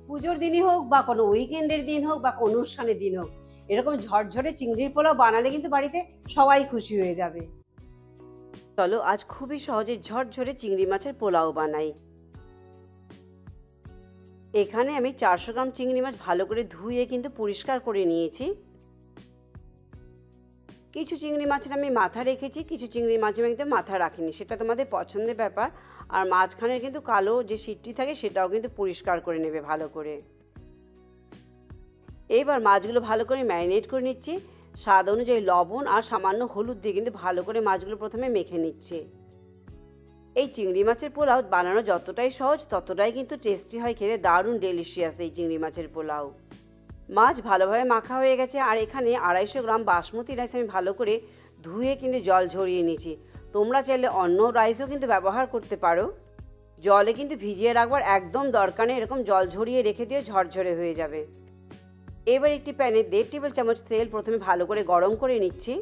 পুজোর দিনই হোক বা কোনো উইকেন্ডের দিন হোক বা কোনো অনুষ্ঠানের দিন হোক, এরকম ঝরঝরে চিংড়ির পোলাও বানালে কিন্তু বাড়িতে সবাই খুশি হয়ে যাবে। চলো আজ খুবই সহজে ঝরঝরে চিংড়ি মাছের পোলাও বানাই। এখানে আমি 400 গ্রাম চিংড়ি মাছ ভালো করে ধুয়ে কিন্তু পরিষ্কার করে নিয়েছি। কিছু চিংড়ি মাছের আমি মাথা রেখেছি, কিছু চিংড়ি মাছের আমি মাথা রাখিনি, সেটা তোমাদের পছন্দের ব্যাপার। আর মাঝখানের কিন্তু কালো যে সিটটি থাকে সেটাও কিন্তু পরিষ্কার করে নেবে ভালো করে। এবার মাছগুলো ভালো করে ম্যারিনেট করে নিচ্ছি। স্বাদ অনুযায়ী লবণ আর সামান্য হলুদ দিয়ে কিন্তু ভালো করে মাছগুলো প্রথমে মেখে নিচ্ছে। এই চিংড়ি মাছের পোলাও বানানো যতটাই সহজ ততটাই কিন্তু টেস্টি হয় খেতে, দারুণ ডেলিশিয়াস এই চিংড়ি মাছের পোলাও। মাছ ভালোভাবে মাখা হয়ে গেছে। আর এখানে 250 গ্রাম বাসমতি রাইস আমি ভালো করে ধুয়ে কিন্তু জল ঝরিয়ে নিয়েছি। তোমরা চাইলে অন্য রাইসও কিন্তু ব্যবহার করতে পারো। জলে কিন্তু ভিজিয়ে রাখবার একদম দরকার নেই, এরকম জল ঝরিয়ে রেখে দিয়ে ঝরঝরে হয়ে যাবে। এবার একটি প্যানে 1.5 টেবিল চামচ তেল প্রথমে ভালো করে গরম করে নিচ্ছি।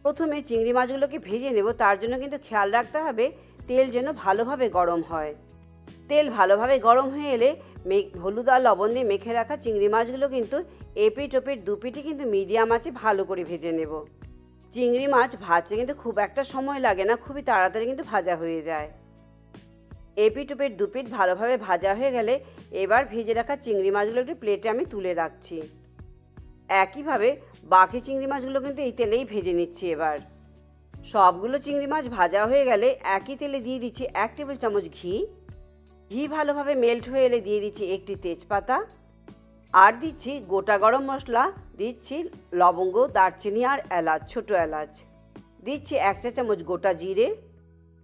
প্রথমে চিংড়ি মাছগুলোকে ভেজে নেব, তার জন্য কিন্তু খেয়াল রাখতে হবে তেল যেন ভালোভাবে গরম হয়। তেল ভালোভাবে গরম হয়ে এলে হলুদ আর লবণ দিয়ে মেখে রাখা চিংড়ি মাছগুলো কিন্তু এপিট ওপিট দুপিটি কিন্তু মিডিয়াম আঁচে ভালো করে ভেজে নেব। চিংড়ি মাছ ভাজতে কিন্তু খুব একটা সময় লাগে না, খুবই তাড়াতাড়ি কিন্তু ভাজা হয়ে যায়। এপিট ওপিট দুপিট ভালোভাবে ভাজা হয়ে গেলে এবার ভেজে রাখা চিংড়ি মাছগুলো একটু প্লেটে আমি তুলে রাখছি। একইভাবে বাকি চিংড়ি মাছগুলো কিন্তু এই তেলেই ভেজে নিচ্ছি। এবার সবগুলো চিংড়ি মাছ ভাজা হয়ে গেলে একই তেলে দিয়ে দিচ্ছি 1 টেবিল চামচ ঘি। ঘি ভালোভাবে মেল্ট হয়ে এলে দিয়ে দিচ্ছি একটি তেজপাতা, আর দিচ্ছি গোটা গরম মশলা, দিচ্ছি লবঙ্গ, দারচিনি আর এলাচ, ছোটো এলাচ, দিচ্ছি 1 চা চামচ গোটা জিরে।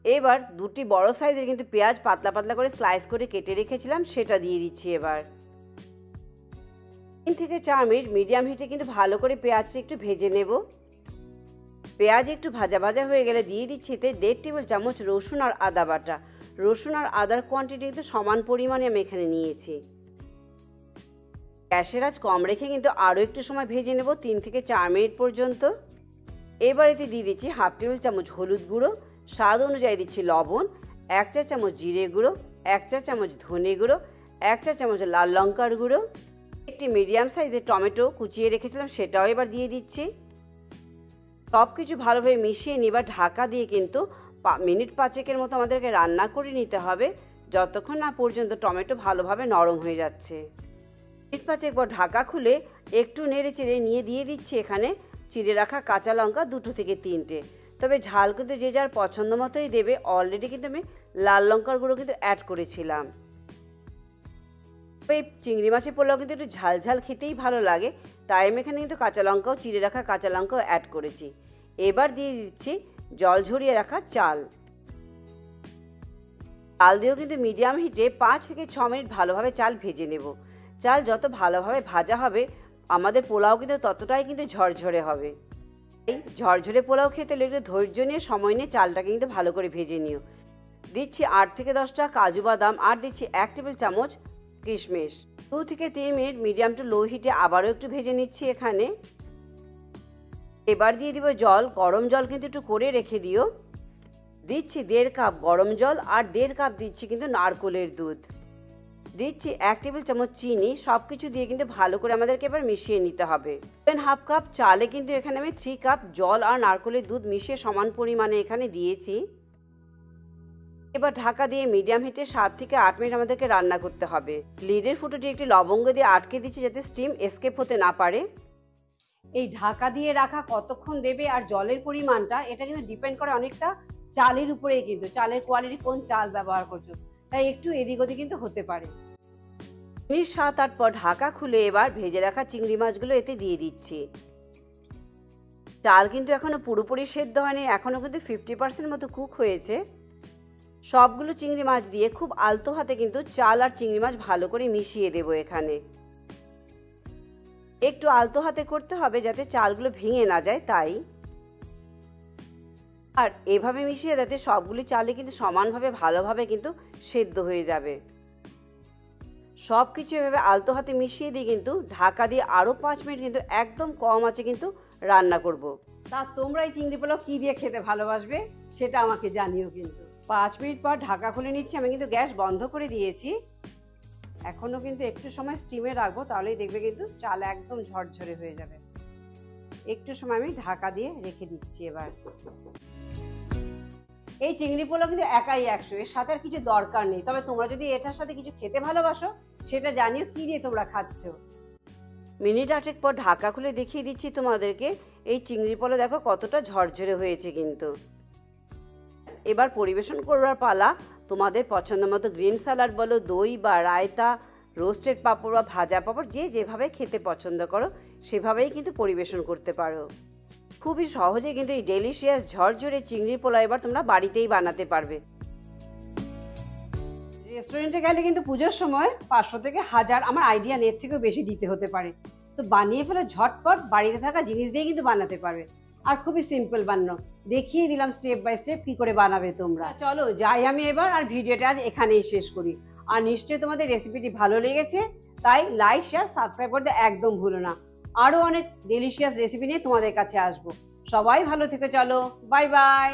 এবার 2টি বড় সাইজের কিন্তু পেঁয়াজ পাতলা পাতলা করে স্লাইস করে কেটে রেখেছিলাম, সেটা দিয়ে দিচ্ছি। এবার 3 থেকে 4 মিনিট মিডিয়াম হিটে কিন্তু ভালো করে পেঁয়াজটা একটু ভেজে নেব। পেঁয়াজ একটু ভাজা ভাজা হয়ে গেলে দিয়ে দিচ্ছি এতে 1.5 টেবিল চামচ রসুন আর আদা বাটা। রসুন আর আদার কোয়ান্টিটি কিন্তু সমান পরিমাণে আমি এখানে নিয়েছি। গ্যাসের আঁচ কম রেখে কিন্তু আরও একটু সময় ভেজে নেব, 3 থেকে 4 মিনিট পর্যন্ত। এবার এতে দিয়ে দিচ্ছি 1/2 টেবিল চামচ হলুদ গুঁড়ো, স্বাদ অনুযায়ী দিচ্ছি লবণ, 1 চা চামচ জিরে গুঁড়ো, 1 চা চামচ ধনে গুঁড়ো, 1 চা চামচ লাল লঙ্কার গুঁড়ো। একটি মিডিয়াম সাইজের টমেটো কুচিয়ে রেখেছিলাম, সেটাও এবার দিয়ে দিচ্ছি। সব কিছু ভালোভাবে মিশিয়ে নিবার ঢাকা দিয়ে কিন্তু মিনিট 5 মতো আমাদেরকে রান্না করে নিতে হবে, যতক্ষণ না পর্যন্ত টমেটো ভালোভাবে নরম হয়ে যাচ্ছে। মিনিট 5 পর ঢাকা খুলে একটু নেড়ে চেড়ে নিয়ে দিয়ে দিচ্ছি এখানে চিড়ে রাখা কাঁচা লঙ্কা 2 থেকে 3টে। তবে ঝাল কিন্তু যে যার পছন্দ মতোই দেবে। অলরেডি কিন্তু আমি লাল লঙ্কার গুঁড়ো কিন্তু অ্যাড করেছিলাম। এই চিংড়ি মাছের পোলাও কিন্তু একটু ঝাল ঝাল খেতেই ভালো লাগে, তাই আমি এখানে কিন্তু কাঁচা লঙ্কাও, চিড়ে রাখা কাঁচা লঙ্কাও অ্যাড করেছি। এবার দিয়ে দিচ্ছি জল ঝরিয়ে রাখা চাল। চাল দিয়েও কিন্তু মিডিয়াম হিটে 5 থেকে 6 মিনিট ভালোভাবে চাল ভেজে নেব। চাল যত ভালোভাবে ভাজা হবে আমাদের পোলাও কিন্তু ততটাই কিন্তু ঝরঝরে হবে। এই ঝরঝরে পোলাও খেতে হলে একটু ধৈর্য নিয়ে সময় নিয়ে চালটাকে কিন্তু ভালো করে ভেজে নিও। দিচ্ছি 8 থেকে 10টা কাজু বাদাম, আর দিচ্ছি 1 টেবিল চামচ কিশমিশ। 2 থেকে 3 মিনিট মিডিয়াম টু লো হিটে আবারও একটু ভেজে নিচ্ছি এখানে। এবার দিয়ে দিব জল, গরম জল কিন্তু একটু করে রেখে দিও। দিচ্ছি 1.5 কাপ গরম জল, আর 1.5 কাপ দিচ্ছি কিন্তু নারকেলের দুধ। দিচ্ছি 1 টেবিল চামচ চিনি। সব কিছু দিয়ে কিন্তু ভালো করে আমাদেরকে এবার মিশিয়ে নিতে হবে। 1/2 কাপ চালে কিন্তু এখানে আমি 3 কাপ জল আর নারকেলের দুধ মিশিয়ে সমান পরিমাণে এখানে দিয়েছি। এবার ঢাকা দিয়ে মিডিয়াম হিটে 7 থেকে 8 মিনিট আমাদেরকে রান্না করতে হবে। লিডের ফুটোটি একটি লবঙ্গ দিয়ে আটকে দিচ্ছি যাতে স্টিম এসকেপ হতে না পারে। এই ঢাকা দিয়ে রাখা কতক্ষণ দেবে আর জলের পরিমাণটা, এটা কিন্তু ডিপেন্ড করে অনেকটা চালের উপরেই, কিন্তু চালের কোয়ালিটি, কোন চাল ব্যবহার করছো, তাই একটু এদিক ওদিক কিন্তু হতে পারে। মিনিট 7-8 পর ঢাকা খুলে এবার ভেজে রাখা চিংড়ি মাছগুলো এতে দিয়ে দিচ্ছি। চাল কিন্তু এখনো পুরোপুরি সেদ্ধ হয়নি, এখনো কিন্তু 50% মতো কুক হয়েছে। সবগুলো চিংড়ি মাছ দিয়ে খুব আলতো হাতে কিন্তু চাল আর চিংড়ি মাছ ভালো করে মিশিয়ে দেব। এখানে একটু আলতো হাতে করতে হবে যাতে চালগুলো ভেঙে না যায়, তাই। আর এভাবে মিশিয়ে যাতে সবগুলি চালে কিন্তু সমানভাবে ভালোভাবে কিন্তু সেদ্ধ হয়ে যাবে। সব কিছু এভাবে আলতো হাতে মিশিয়ে দিয়ে কিন্তু ঢাকা দিয়ে আরও 5 মিনিট কিন্তু একদম কম আঁচে কিন্তু রান্না করব। তা তোমরা এই চিংড়ি পোলাও কী দিয়ে খেতে ভালোবাসবে সেটা আমাকে জানিও কিন্তু। 5 মিনিট পর ঢাকা খুলে নিচ্ছি। আমি কিন্তু গ্যাস বন্ধ করে দিয়েছি। এখনও কিন্তু একটু সময় স্টিমে রাখবো, তাহলেই দেখবে কিন্তু চাল একদম ঝরঝরে হয়ে যাবে। একটু সময় আমি ঢাকা দিয়ে রেখে দিচ্ছি। এবার এই চিংড়ি পোলাও কিন্তু একাই 100, এর সাথে আর কিছু দরকার নেই। তবে তোমরা যদি এটার সাথে কিছু খেতে ভালোবাসো সেটা জানিও কি দিয়ে তোমরা খাচ্ছ। মিনিট 8 পর ঢাকা খুলে দেখিয়ে দিচ্ছি তোমাদেরকে। এই চিংড়ি পোলাও দেখো কতটা ঝরঝরে হয়েছে কিন্তু। এবার পরিবেশন করবার পালা। তোমাদের পছন্দ মতো গ্রিন স্যালাড বলো, দই বা রায়তা, রোস্টেড পাঁপড় বা ভাজা পাঁপড়, যে যেভাবে খেতে পছন্দ করো সেভাবেই কিন্তু পরিবেশন করতে পারো। খুবই সহজে কিন্তু এই ডেলিশিয়াস ঝরঝরে চিংড়ি পোলাও এবার তোমরা বাড়িতেই বানাতে পারবে। রেস্টুরেন্টে গেলে কিন্তু পুজোর সময় 500 থেকে 1000, আমার আইডিয়া নেট থেকেও বেশি দিতে হতে পারে। তো বানিয়ে ফেলো ঝটপট, বাড়িতে থাকা জিনিস দিয়ে কিন্তু বানাতে পারবে। আর খুবই সিম্পল বানানো, দেখিয়ে দিলাম স্টেপ বাই স্টেপ কি করে বানাবে তোমরা। চলো যাই আমি এবার, আর ভিডিওটা আজ এখানেই শেষ করি। আর নিশ্চয়ই তোমাদের রেসিপিটি ভালো লেগেছে, তাই লাইক শেয়ার সাবস্ক্রাইব করতে একদম ভুলো না। আরও অনেক ডেলিশিয়াস রেসিপি নিয়ে তোমাদের কাছে আসবো। সবাই ভালো থেকো, চলো বাই বাই।